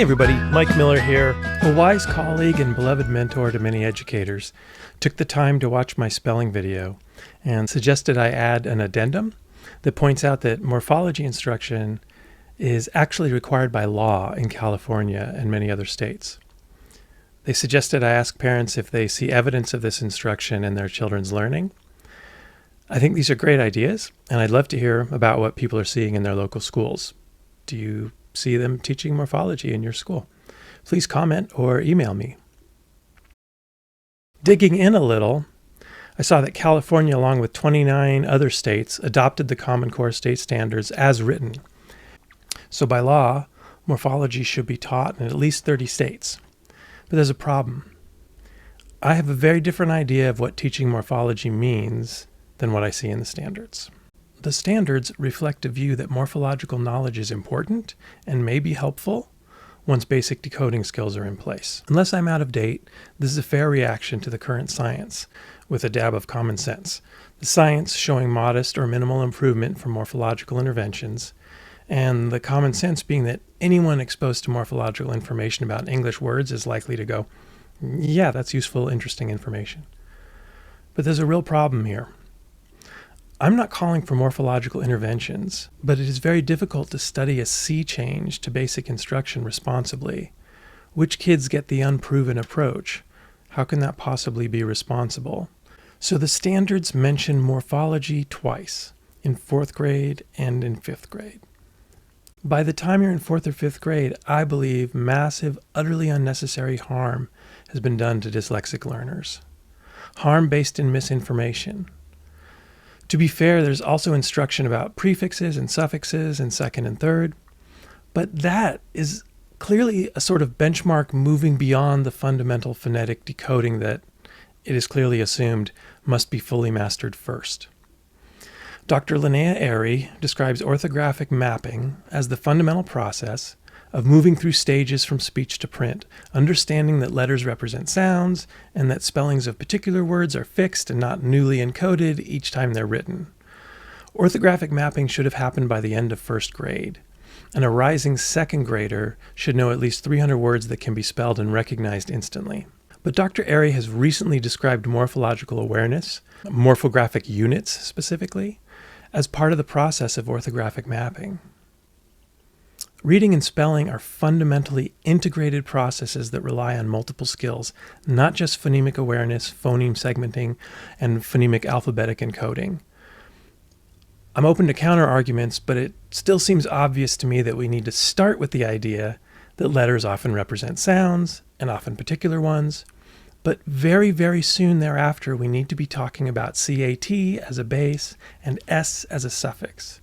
Hey everybody, Mike Miller here. A wise colleague and beloved mentor to many educators took the time to watch my spelling video and suggested I add an addendum that points out that morphology instruction is actually required by law in California and many other states. They suggested I ask parents if they see evidence of this instruction in their children's learning. I think these are great ideas, and I'd love to hear about what people are seeing in their local schools. Do you see them teaching morphology in your school? Please comment or email me. Digging in a little, I saw that California, along with 29 other states, adopted the Common Core state standards as written. So by law, morphology should be taught in at least 30 states. But there's a problem. I have a very different idea of what teaching morphology means than what I see in the standards. The standards reflect a view that morphological knowledge is important and may be helpful once basic decoding skills are in place. Unless I'm out of date, this is a fair reaction to the current science with a dab of common sense. The science showing modest or minimal improvement from morphological interventions, and the common sense being that anyone exposed to morphological information about English words is likely to go, yeah, that's useful, interesting information. But there's a real problem here. I'm not calling for morphological interventions, but it is very difficult to study a sea change to basic instruction responsibly. Which kids get the unproven approach? How can that possibly be responsible? So the standards mention morphology twice, in 4th grade and in 5th grade. By the time you're in 4th or 5th grade, I believe massive, utterly unnecessary harm has been done to dyslexic learners. Harm based in misinformation. To be fair, there's also instruction about prefixes and suffixes in 2nd and 3rd, but that is clearly a sort of benchmark moving beyond the fundamental phonetic decoding that it is clearly assumed must be fully mastered first. Dr. Linnea Airy describes orthographic mapping as the fundamental process of moving through stages from speech to print, understanding that letters represent sounds and that spellings of particular words are fixed and not newly encoded each time they're written. Orthographic mapping should have happened by the end of 1st grade, and a rising 2nd grader should know at least 300 words that can be spelled and recognized instantly. But Dr. Airy has recently described morphological awareness, morphographic units specifically, as part of the process of orthographic mapping. Reading and spelling are fundamentally integrated processes that rely on multiple skills, not just phonemic awareness, phoneme segmenting, and phonemic alphabetic encoding. I'm open to counter-arguments, but it still seems obvious to me that we need to start with the idea that letters often represent sounds, and often particular ones, but very, very soon thereafter we need to be talking about CAT as a base and S as a suffix.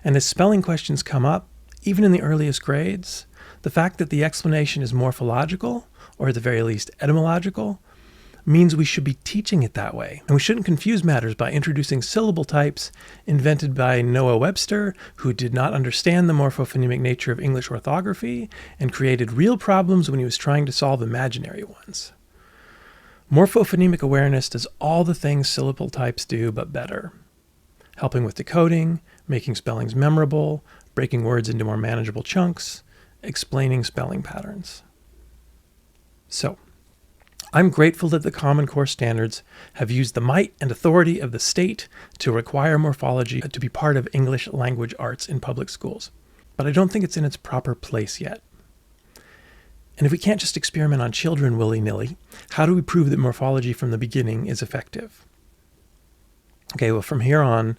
And as spelling questions come up, even in the earliest grades, the fact that the explanation is morphological, or at the very least etymological, means we should be teaching it that way. And we shouldn't confuse matters by introducing syllable types invented by Noah Webster, who did not understand the morphophonemic nature of English orthography and created real problems when he was trying to solve imaginary ones. Morphophonemic awareness does all the things syllable types do, but better. Helping with decoding, making spellings memorable, breaking words into more manageable chunks, explaining spelling patterns. So, I'm grateful that the Common Core standards have used the might and authority of the state to require morphology to be part of English language arts in public schools. But I don't think it's in its proper place yet. And if we can't just experiment on children willy-nilly, how do we prove that morphology from the beginning is effective? Okay, well, from here on,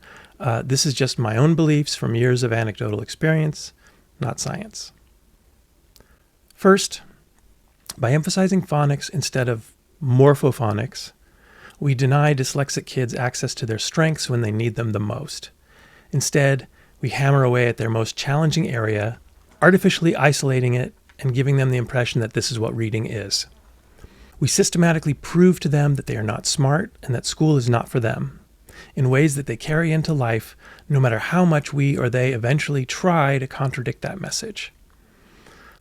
this is just my own beliefs from years of anecdotal experience, not science. First, by emphasizing phonics instead of morphophonics, we deny dyslexic kids access to their strengths when they need them the most. Instead, we hammer away at their most challenging area, artificially isolating it and giving them the impression that this is what reading is. We systematically prove to them that they are not smart and that school is not for them, in ways that they carry into life, no matter how much we or they eventually try to contradict that message.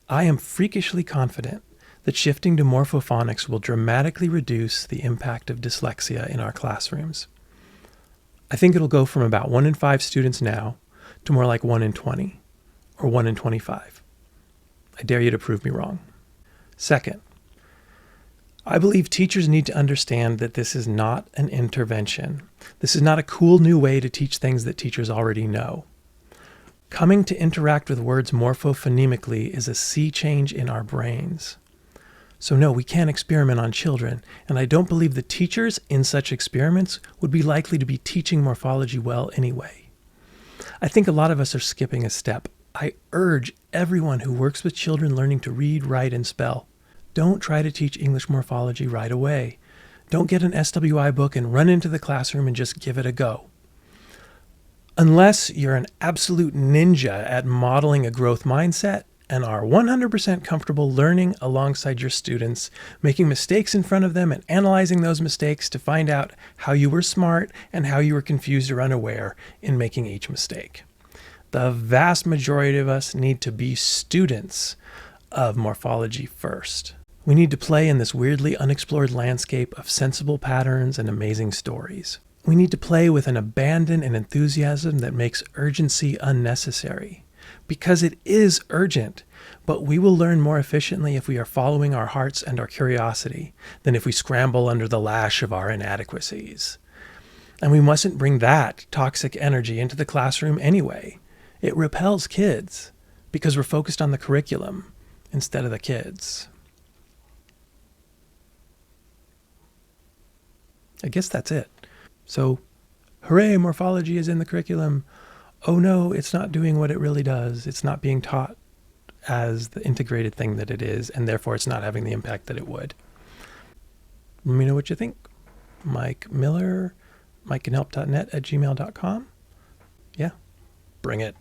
I am freakishly confident that shifting to morphophonics will dramatically reduce the impact of dyslexia in our classrooms. I think it'll go from about 1 in 5 students now to more like 1 in 20 or 1 in 25. I dare you to prove me wrong. Second, I believe teachers need to understand that this is not an intervention. This is not a cool new way to teach things that teachers already know. Coming to interact with words morphophonemically is a sea change in our brains. So no, we can't experiment on children, and I don't believe the teachers in such experiments would be likely to be teaching morphology well anyway. I think a lot of us are skipping a step. I urge everyone who works with children learning to read, write, and spell, don't try to teach English morphology right away. Don't get an SWI book and run into the classroom and just give it a go. Unless you're an absolute ninja at modeling a growth mindset and are 100% comfortable learning alongside your students, making mistakes in front of them and analyzing those mistakes to find out how you were smart and how you were confused or unaware in making each mistake. The vast majority of us need to be students of morphology first. We need to play in this weirdly unexplored landscape of sensible patterns and amazing stories. We need to play with an abandon and enthusiasm that makes urgency unnecessary. Because it is urgent, but we will learn more efficiently if we are following our hearts and our curiosity than if we scramble under the lash of our inadequacies. And we mustn't bring that toxic energy into the classroom anyway. It repels kids because we're focused on the curriculum instead of the kids. I guess that's it. So, hooray, morphology is in the curriculum. Oh no, it's not doing what it really does. It's not being taught as the integrated thing that it is, and therefore it's not having the impact that it would. Let me know what you think. Mike Miller, MikeCanHelp.net @gmail.com. Yeah, bring it.